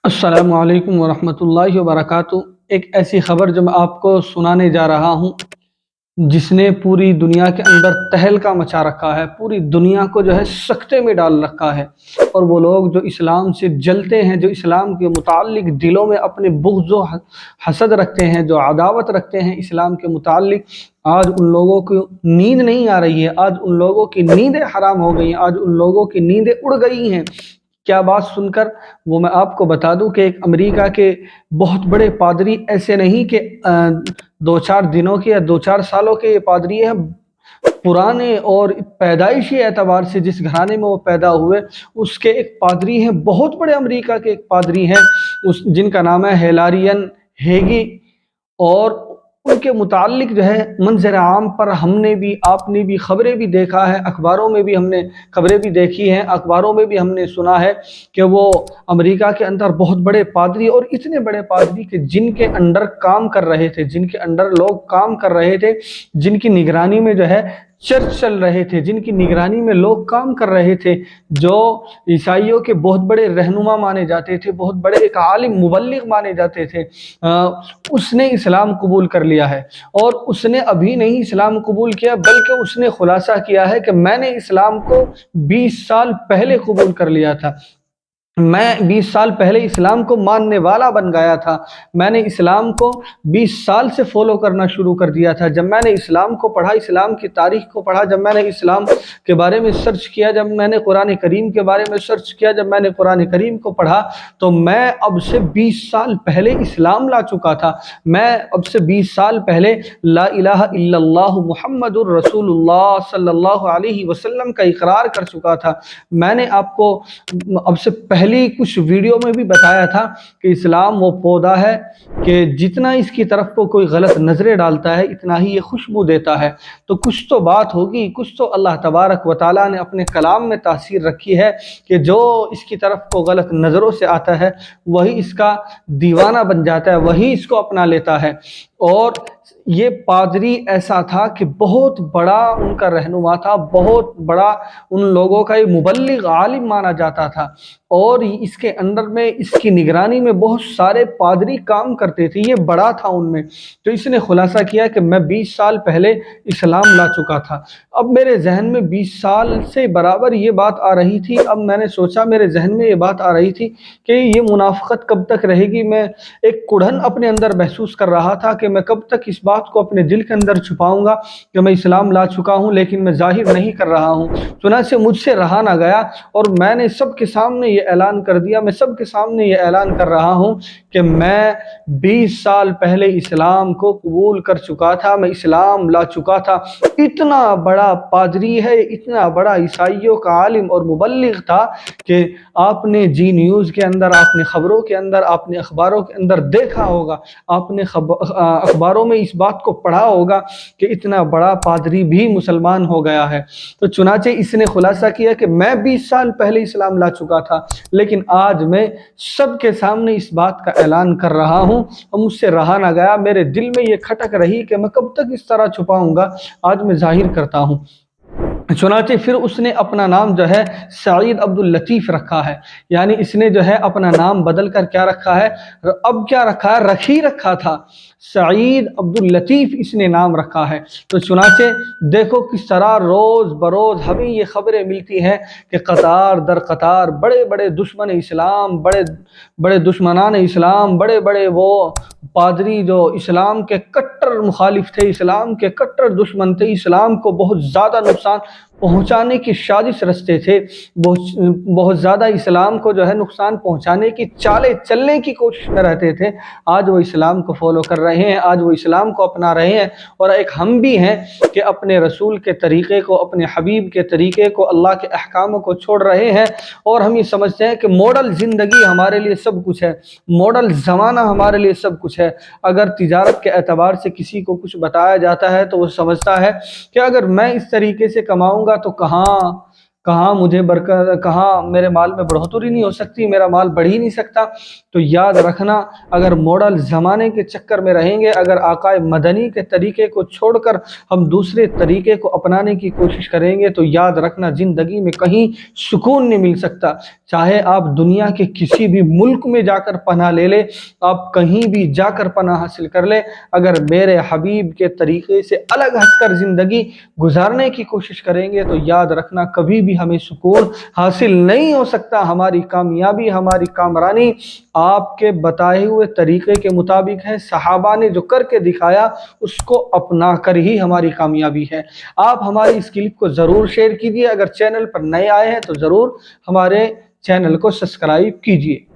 السلام علیکم ورحمۃ اللہ وبرکاتہ۔ ایک ایسی خبر جو میں آپ کو سنانے جا رہا ہوں جس نے پوری دنیا کے اندر تہلکہ مچا رکھا ہے، پوری دنیا کو جو ہے سکتے میں ڈال رکھا ہے۔ اور وہ لوگ جو اسلام سے جلتے ہیں، جو اسلام کے متعلق دلوں میں اپنے بغض و حسد رکھتے ہیں، جو عداوت رکھتے ہیں اسلام کے متعلق، آج ان لوگوں کو نیند نہیں آ رہی ہے، آج ان لوگوں کی نیندیں حرام ہو گئی ہیں، آج ان لوگوں کی نیندیں اڑ گئی ہیں۔ کیا بات سن کر وہ میں آپ کو بتا دوں کہ ایک امریکہ کے بہت بڑے پادری، ایسے نہیں کہ دو چار دنوں کے یا دو چار سالوں کے یہ پادری ہیں، پرانے اور پیدائشی اعتبار سے جس گھرانے میں وہ پیدا ہوئے اس کے ایک پادری ہیں، بہت بڑے امریکہ کے ایک پادری ہیں جن کا نام ہے ہیلارین ہیگی۔ اور ان کے متعلق جو ہے منظر عام پر ہم نے بھی، آپ نے بھی خبریں بھی دیکھا ہے، اخباروں میں بھی ہم نے خبریں بھی دیکھی ہیں، اخباروں میں بھی ہم نے سنا ہے کہ وہ امریکہ کے اندر بہت بڑے پادری، اور اتنے بڑے پادری کہ جن کے انڈر کام کر رہے تھے، جن کے انڈر لوگ کام کر رہے تھے، جن کی نگرانی میں جو ہے چرچ چل رہے تھے، جن کی نگرانی میں لوگ کام کر رہے تھے، جو عیسائیوں کے بہت بڑے رہنما مانے جاتے تھے، بہت بڑے ایک عالم مبلغ مانے جاتے تھے، اس نے اسلام قبول کر لیا ہے۔ اور اس نے ابھی نہیں اسلام قبول کیا، بلکہ اس نے خلاصہ کیا ہے کہ میں نے اسلام کو 20 سال پہلے قبول کر لیا تھا، میں 20 سال پہلے اسلام کو ماننے والا بن گیا تھا، میں نے اسلام کو 20 سال سے فالو کرنا شروع کر دیا تھا۔ جب میں نے اسلام کو پڑھا، اسلام کی تاریخ کو پڑھا، جب میں نے اسلام کے بارے میں سرچ کیا، جب میں نے قرآن کریم کے بارے میں سرچ کیا، جب میں نے قرآن کریم کو پڑھا، تو میں اب سے 20 سال پہلے اسلام لا چکا تھا، میں اب سے 20 سال پہلے لا الہ الا اللہ محمد الرسول اللہ صلی اللہ علیہ وسلم کا اقرار کر چکا تھا۔ میں نے آپ کو اب سے پہلی کچھ ویڈیو میں بھی بتایا تھا کہ اسلام وہ پودا ہے کہ جتنا اس کی طرف کو کوئی غلط نظریں ڈالتا ہے اتنا ہی یہ خوشبو دیتا ہے۔ تو کچھ تو بات ہوگی، کچھ تو اللہ تبارک و تعالیٰ نے اپنے کلام میں تاثیر رکھی ہے کہ جو اس کی طرف کو غلط نظروں سے آتا ہے وہی اس کا دیوانہ بن جاتا ہے، وہی اس کو اپنا لیتا ہے۔ اور یہ پادری ایسا تھا کہ بہت بڑا ان کا رہنما تھا، بہت بڑا ان لوگوں کا یہ مبلغ عالم مانا جاتا تھا، اور اس کے اندر میں اس کی نگرانی میں بہت سارے پادری کام کرتے تھے، یہ بڑا تھا ان میں۔ تو اس نے خلاصہ کیا کہ میں 20 سال پہلے اسلام لا چکا تھا۔ اب میرے ذہن میں 20 سال سے برابر یہ بات آ رہی تھی، اب میں نے سوچا، میرے ذہن میں یہ بات آ رہی تھی کہ یہ منافقت کب تک رہے گی۔ میں ایک کڑھن اپنے اندر محسوس کر رہا تھا کہ میں کب تک اس بات کو اپنے دل کے اندر چھپاؤں گا کہ میں اسلام لا چکا ہوں لیکن میں ظاہر نہیں کر رہا ہوں۔ چنانچہ مجھ سے رہا نہ گیا اور میں نے سب کے سامنے یہ اعلان کر دیا، میں سب کے سامنے یہ اعلان کر رہا ہوں کہ میں 20 سال پہلے اسلام کو قبول کر چکا تھا، میں اسلام لا چکا تھا۔ اتنا بڑا پادری ہے، اتنا بڑا عیسائیوں کا عالم اور مبلغ تھا کہ آپ نے جی نیوز کے اندر، آپ نے خبروں کے اندر، آپ نے اخباروں کے اندر دیکھا ہوگا، آپ نے اخباروں میں اس بات کو پڑھا ہوگا کہ اتنا بڑا پادری بھی مسلمان ہو گیا ہے۔ تو چنانچہ اس نے خلاصہ کیا کہ میں 20 سال پہلے اسلام لا چکا تھا، لیکن آج میں سب کے سامنے اس بات کا اعلان کر رہا ہوں اور مجھ سے رہا نہ گیا، میرے دل میں یہ کھٹک رہی کہ میں کب تک اس طرح چھپاؤں گا، آج میں ظاہر کرتا ہوں۔ چنانچہ پھر اس نے اپنا نام جو ہے سعید عبداللطیف رکھا ہے، یعنی اس نے جو ہے اپنا نام بدل کر کیا رکھا ہے، اب کیا رکھا ہے، رکھ ہی رکھا تھا، سعید عبداللطیف اس نے نام رکھا ہے۔ تو چنانچہ دیکھو کس طرح روز بروز ہمیں یہ خبریں ملتی ہیں کہ قطار در قطار بڑے بڑے دشمن اسلام، بڑے بڑے دشمنان اسلام، بڑے بڑے وہ پادری جو اسلام کے کٹر مخالف تھے، اسلام کے کٹر دشمن تھے، اسلام کو بہت زیادہ نقصان پہنچانے کی سازش رچتے تھے، بہت زیادہ اسلام کو جو ہے نقصان پہنچانے کی چالیں چلنے کی کوشش میں رہتے تھے، آج وہ اسلام کو فالو کر رہے ہیں، آج وہ اسلام کو اپنا رہے ہیں۔ اور ایک ہم بھی ہیں کہ اپنے رسول کے طریقے کو، اپنے حبیب کے طریقے کو، اللہ کے احکاموں کو چھوڑ رہے ہیں، اور ہم یہ سمجھتے ہیں کہ ماڈل زندگی ہمارے لیے سب کچھ ہے، ماڈل زمانہ ہمارے لیے سب کچھ ہے۔ اگر تجارت کے اعتبار سے کسی کو کچھ بتایا جاتا ہے تو وہ سمجھتا ہے کہ اگر میں اس طریقے سے کماؤں گا تو کہاں کہاں میرے مال میں بڑھوتری نہیں ہو سکتی، میرا مال بڑھ ہی نہیں سکتا۔ تو یاد رکھنا، اگر ماڈل زمانے کے چکر میں رہیں گے، اگر آقا مدنی کے طریقے کو چھوڑ کر ہم دوسرے طریقے کو اپنانے کی کوشش کریں گے، تو یاد رکھنا زندگی میں کہیں سکون نہیں مل سکتا۔ چاہے آپ دنیا کے کسی بھی ملک میں جا کر پناہ لے لیں، آپ کہیں بھی جا کر پناہ حاصل کر لیں، اگر میرے حبیب کے طریقے سے الگ ہٹ کر زندگی گزارنے کی کوشش کریں گے، تو یاد رکھنا کبھی بھی ہمیں سکون حاصل نہیں ہو سکتا۔ ہماری کامیابی، ہماری کامرانی آپ کے بتائے ہوئے طریقے کے مطابق ہے۔ صحابہ نے جو کر کے دکھایا، اس کو اپنا کر ہی ہماری کامیابی ہے۔ آپ ہماری اس کلپ کو ضرور شیئر کیجیے۔ اگر چینل پر نئے آئے ہیں تو ضرور ہمارے چینل کو سبسکرائب کیجیے۔